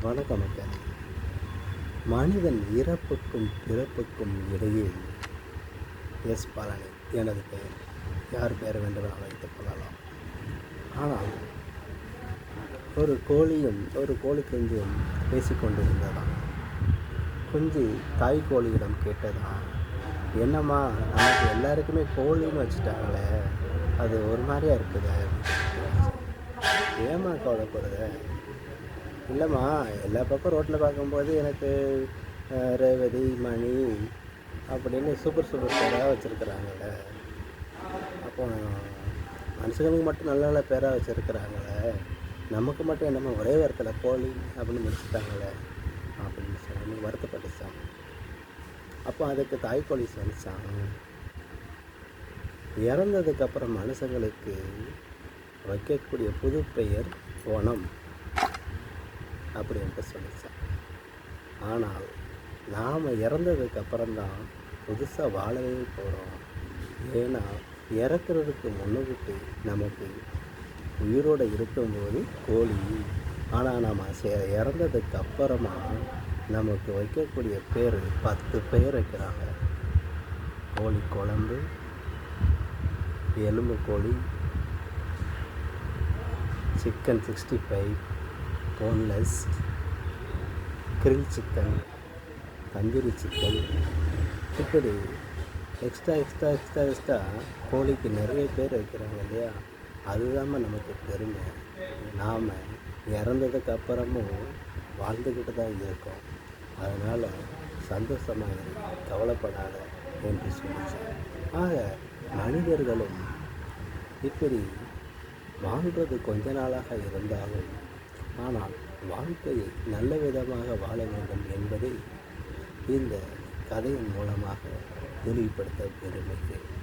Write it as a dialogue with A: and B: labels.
A: வணக்கம் மக்களே. மனிதன் இறப்புக்கும் பிறப்புக்கும் இடையே எஸ் பழனி எனது பெயர். யார் பெயர் வேண்டுமென்றால் வைத்துக் கொள்ளலாம். ஆனால் ஒரு கோழியும் ஒரு கோழி குஞ்சும் பேசிக்கொண்டிருந்ததாம். குஞ்சு தாய் கோழியிடம் கேட்டதான், என்னம்மா நமக்கு எல்லாருக்குமே கோழின்னு வச்சுட்டாங்களே, அது ஒரு மாதிரியா இருக்குது. ஏம்மா கவலைப்படுத? இல்லைம்மா, எல்லா பக்கம் ரோட்டில் பார்க்கும்போது எனக்கு ரேவதி, மணி அப்படின்னு சூப்பர் பேராக வச்சுருக்குறாங்கள. அப்போ மனுஷங்களுக்கு மட்டும் நல்ல நல்ல பேராக வச்சுருக்குறாங்களே, நமக்கு மட்டும் என்னம்மா ஒரே வாரத்தில் கோழி அப்படின்னு முடிச்சுட்டாங்களே அப்படின்னு சொல்லி வருத்தப்பட்டுச்சான். அப்போ அதுக்கு தாய்க்கோழி சொல்லிச்சான், இறந்ததுக்கப்புறம் மனுஷங்களுக்கு வைக்கக்கூடிய புது பெயர் வனம் அப்படின்ட்டு சொல்லிச்சான். ஆனால் நாம் இறந்ததுக்கு அப்புறம்தான் புதுசாக வாழவே போகிறோம். ஏன்னா இறக்குறதுக்கு முன்னுக்கிட்டு நமக்கு உயிரோடு இருக்கும்போது கோழி, ஆனால் நம்ம இறந்ததுக்கு அப்புறமா நமக்கு வைக்கக்கூடிய பேர் 10 பேர் வைக்கிறாங்க. கோழி குழம்பு, எலும்பு கோழி, chicken 65, boneless, grill chicken, tandoori chicken, இப்படி எக்ஸ்ட்ரா கோழிக்கு நிறைய பேர் வைக்கிறாங்க இல்லையா. அதுதான் நமக்கு பெருமை. நாம் இறந்ததுக்கு அப்புறமும் வாழ்ந்துக்கிட்டு தான் இருக்கோம். அதனால் சந்தோஷமாக கவலைப்படாத என்று சொல்லிச்சார். ஆக மனிதர்களும் இப்படி வாழ்கிறது கொஞ்ச நாளாக இருந்தாலும், ஆனால் வாழ்க்கையை நல்ல விதமாக வாழ வேண்டும் என்பதை இந்த கதையின் மூலமாக தெளிவுபடுத்த விரும்புகிறேன்.